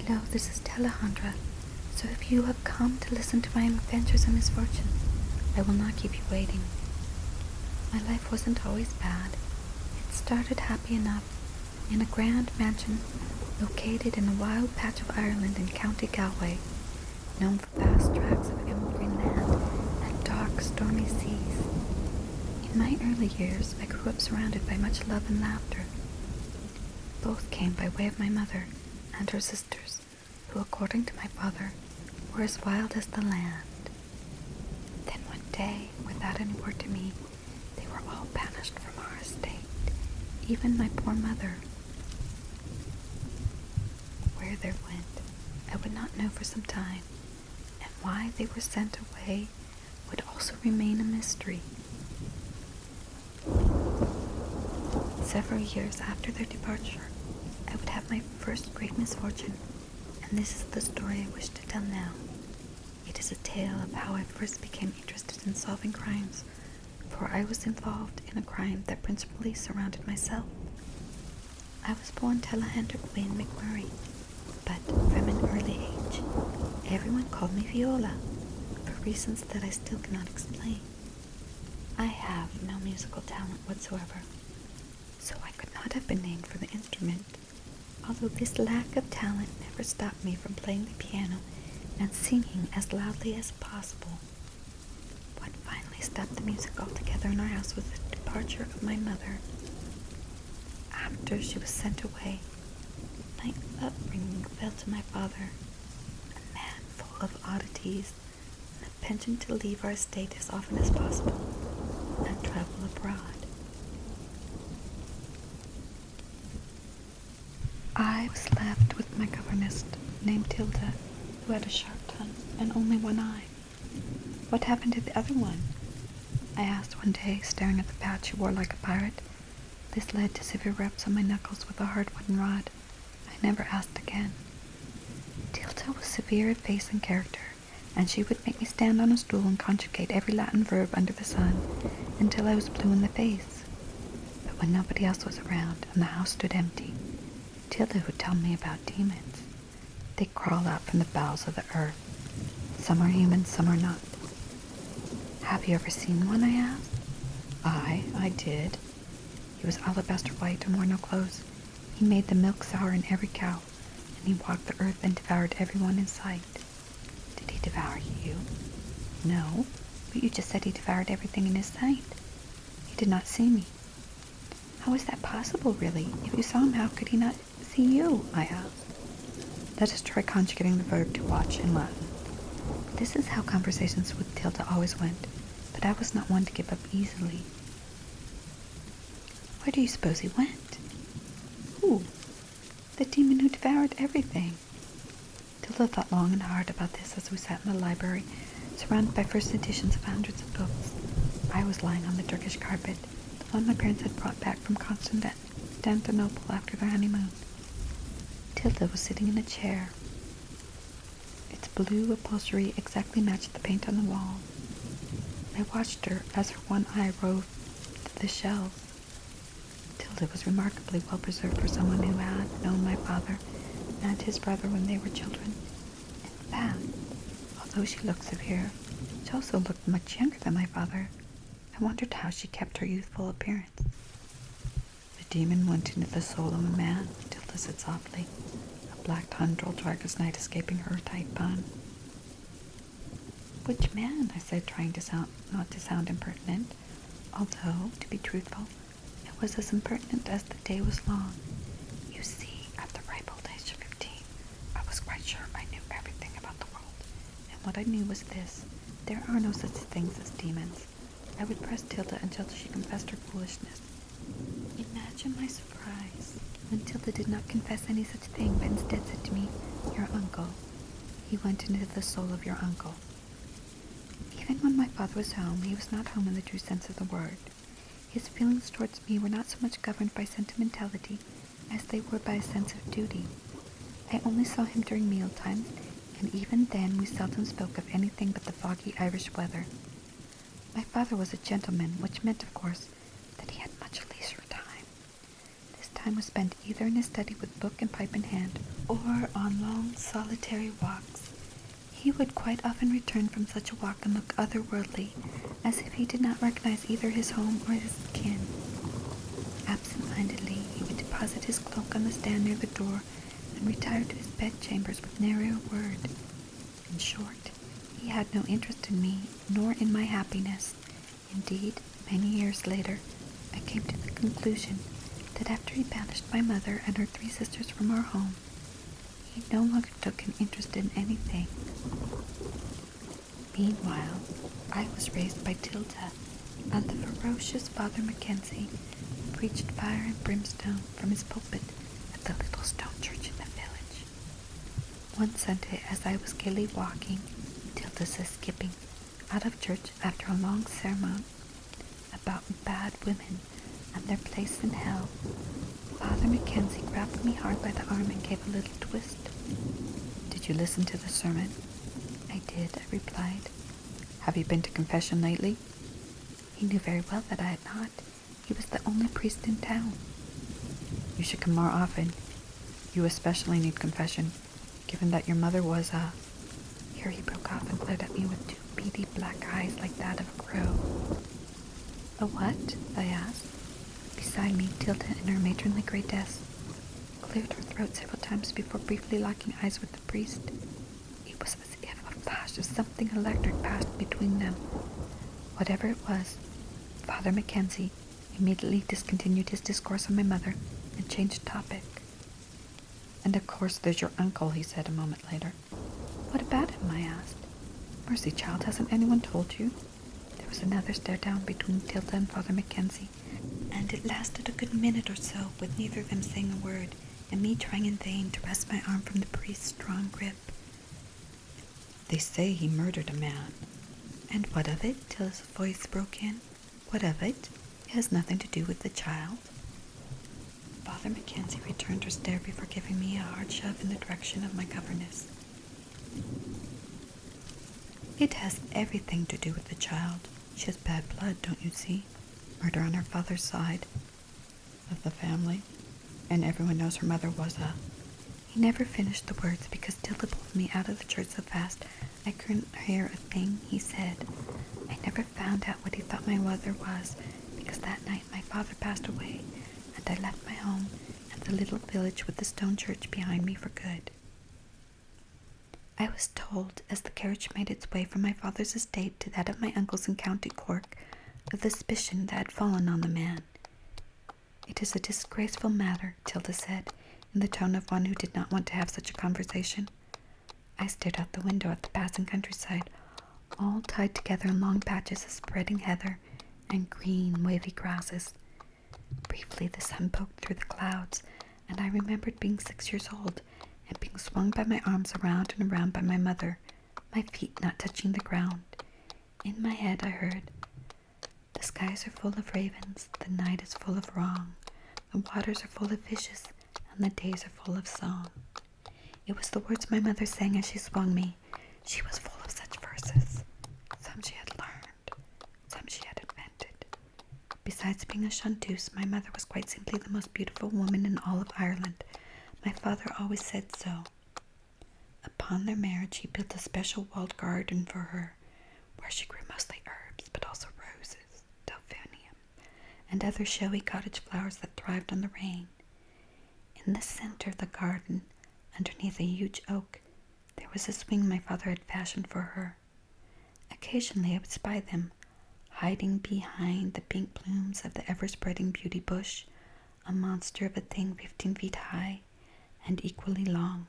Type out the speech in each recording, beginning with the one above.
Hello, this is Telejandra. So if you have come to listen to my adventures and misfortunes, I will not keep you waiting. My life wasn't always bad. It started happy enough in a grand mansion located in a wild patch of Ireland in County Galway, known for vast tracts of emerald green land and dark, stormy seas. In my early years, I grew up surrounded by much love and laughter. Both came by way of my mother and her sisters, who, according to my father, were as wild as the land. Then one day, without any word to me, they were all banished from our estate, even my poor mother. Where they went, I would not know for some time, and why they were sent away would also remain a mystery. Several years after their departure, I would have my first great misfortune, and this is the story I wish to tell now. It is a tale of how I first became interested in solving crimes, for I was involved in a crime that principally surrounded myself. I was born Telejandra Gwyn McMurray, but from an early age, everyone called me Viola, for reasons that I still cannot explain. I have no musical talent whatsoever, so I could not have been named for the instrument, although this lack of talent never stopped me from playing the piano and singing as loudly as possible. What finally stopped the music altogether in our house was the departure of my mother. After she was sent away, my upbringing fell to my father, a man full of oddities, and a penchant to leave our estate as often as possible and travel abroad. I was left with my governess, named Tilda, who had a sharp tongue and only one eye. What happened to the other one? I asked one day, staring at the patch she wore like a pirate. This led to severe raps on my knuckles with a hard wooden rod. I never asked again. Tilda was severe of face and character, and she would make me stand on a stool and conjugate every Latin verb under the sun until I was blue in the face. But when nobody else was around and the house stood empty, Tilda would tell me about demons. They crawl out from the bowels of the earth. Some are human, some are not. Have you ever seen one? I asked. I did. He was alabaster white and wore no clothes. He made the milk sour in every cow, and he walked the earth and devoured everyone in sight. Did he devour you? No, but you just said he devoured everything in his sight. He did not see me. How is that possible, really? If you saw him, how could he not see you? I asked. Let us try conjugating the verb to watch in Latin. This is how conversations with Tilda always went, but I was not one to give up easily. Where do you suppose he went? Who? The demon who devoured everything. Tilda thought long and hard about this as we sat in the library, surrounded by first editions of hundreds of books. I was lying on the Turkish carpet, the one my parents had brought back from Constantinople after their honeymoon. Tilda was sitting in a chair. Its blue upholstery exactly matched the paint on the wall. I watched her as her one eye roved to the shelves. Tilda was remarkably well preserved for someone who had known my father and his brother when they were children. In fact, although she looked severe, she also looked much younger than my father. I wondered how she kept her youthful appearance. The demon went into the soul of a man, Tilda said softly, a black tundral dark night escaping her tight bun. Which man? I said, trying not to sound impertinent, although, to be truthful, it was as impertinent as the day was long. You see, at the ripe old age of 15, I was quite sure I knew everything about the world, and what I knew was this: there are no such things as demons. I would press Tilda until she confessed her foolishness. Imagine my surprise when Tilda did not confess any such thing, but instead said to me, "Your uncle. He went into the soul of your uncle." Even when my father was home, he was not home in the true sense of the word. His feelings towards me were not so much governed by sentimentality as they were by a sense of duty. I only saw him during meal times, and even then we seldom spoke of anything but the foggy Irish weather. My father was a gentleman, which meant, of course, that he had much leisure time. This time was spent either in his study with book and pipe in hand, or on long, solitary walks. He would quite often return from such a walk and look otherworldly, as if he did not recognize either his home or his kin. Absent-mindedly, he would deposit his cloak on the stand near the door and retire to his bedchambers with nary a word. In short, he had no interest in me, nor in my happiness. Indeed, many years later, I came to the conclusion that after he banished my mother and her 3 sisters from our home, he no longer took an interest in anything. Meanwhile, I was raised by Tilda and the ferocious Father Mackenzie, who preached fire and brimstone from his pulpit at the little stone church in the village. One Sunday, as I was gaily walking, Tilda says skipping, out of church after a long sermon about bad women and their place in hell, Father Mackenzie grabbed me hard by the arm and gave a little twist. "Did you listen to the sermon?" "I did," I replied. "Have you been to confession lately?" He knew very well that I had not. He was the only priest in town. "You should come more often. You especially need confession, given that your mother was a—" Here he broke off and glared at me with 2 beady black eyes like that of a crow. "A what?" I asked. Beside me, Tilda, in her matronly grey dress, cleared her throat several times before briefly locking eyes with the priest. It was as if a flash of something electric passed between them. Whatever it was, Father Mackenzie immediately discontinued his discourse on my mother and changed topic. "And of course there's your uncle," he said a moment later. "What about him?" I asked. "Mercy, child, hasn't anyone told you?" There was another stare down between Tilda and Father Mackenzie, and it lasted a good minute or so, with neither of them saying a word, and me trying in vain to wrest my arm from the priest's strong grip. "They say he murdered a man." "And what of it?" Tilda's voice broke in. "What of it? It has nothing to do with the child." Father Mackenzie returned her stare before giving me a hard shove in the direction of my governess. "It has everything to do with the child. She has bad blood, don't you see? Murder on her father's side of the family, and everyone knows her mother was a—" He never finished the words because Tilda pulled me out of the church so fast I couldn't hear a thing he said. I never found out what he thought my mother was, because that night my father passed away, and I left my home and the little village with the stone church behind me for good. I was told, as the carriage made its way from my father's estate to that of my uncle's in County Cork, of the suspicion that had fallen on the man. "It is a disgraceful matter," Tilda said, in the tone of one who did not want to have such a conversation. I stared out the window at the passing countryside, all tied together in long patches of spreading heather and green, wavy grasses. Briefly the sun poked through the clouds, and I remembered being 6 years old and being swung by my arms around and around by my mother, my feet not touching the ground. In my head I heard, "The skies are full of ravens, the night is full of wrong, the waters are full of fishes, and the days are full of song." It was the words my mother sang as she swung me. She was full of such verses. Some she had learned, some she had invented. Besides being a chanteuse, my mother was quite simply the most beautiful woman in all of Ireland. My father always said so. Upon their marriage, he built a special walled garden for her, where she grew mostly herbs, but also roses, delphinium, and other showy cottage flowers that thrived on the rain. In the center of the garden, underneath a huge oak, there was a swing my father had fashioned for her. Occasionally I would spy them, hiding behind the pink plumes of the ever-spreading beauty bush, a monster of a thing 15 feet high and equally long.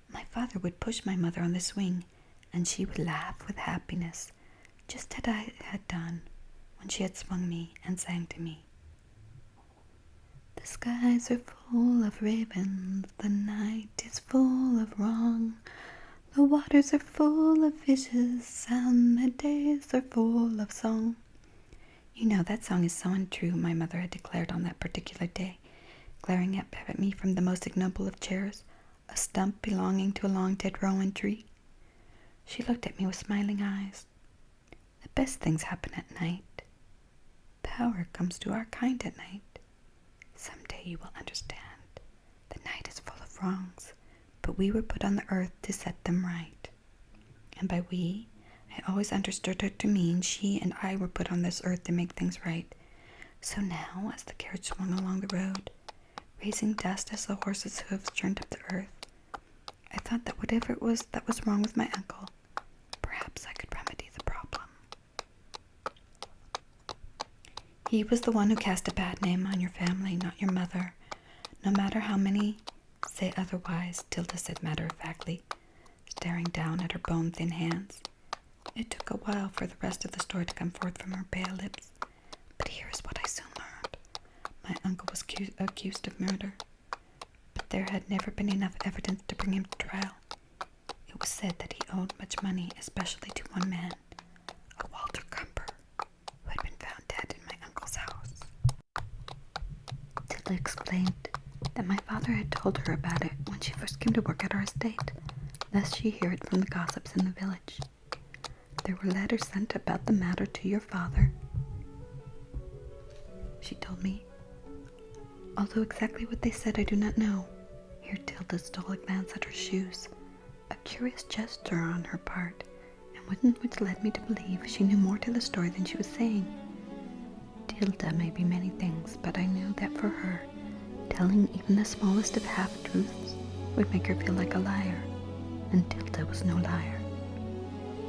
My father would push my mother on the swing, and she would laugh with happiness, just as I had done when she had swung me and sang to me. "The skies are full of ravens, the night is full of wrong, the waters are full of fishes, and the days are full of song." You know, that song is so untrue, my mother had declared on that particular day, glaring up at me from the most ignoble of chairs, a stump belonging to a long dead rowan tree. She looked at me with smiling eyes. "The best things happen at night. Power comes to our kind at night. Someday you will understand. The night is full of wrongs, but we were put on the earth to set them right. And by we, I always understood her to mean she and I were put on this earth to make things right. So now, as the carriage swung along the road, raising dust as the horse's hooves churned up the earth, I thought that whatever it was that was wrong with my uncle, perhaps I could remedy the problem. He was the one who cast a bad name on your family, not your mother. No matter how many say otherwise, Tilda said matter-of-factly, staring down at her bone-thin hands. It took a while for the rest of the story to come forth from her pale lips, but here is what I soon learned. My uncle was accused of murder, but there had never been enough evidence to bring him to trial. It was said that he owed much money, especially to one man, a Walter Crumper, who had been found dead in my uncle's house. Tilda explained that my father had told her about it when she first came to work at our estate, lest she hear it from the gossips in the village. There were letters sent about the matter to your father, she told me, although exactly what they said I do not know. Here Tilda stole a glance at her shoes, a curious gesture on her part, and which led me to believe she knew more to the story than she was saying. Tilda may be many things, but I knew that for her, telling even the smallest of half-truths would make her feel like a liar, and Tilda was no liar.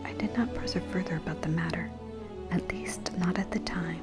I did not press her further about the matter, at least not at the time.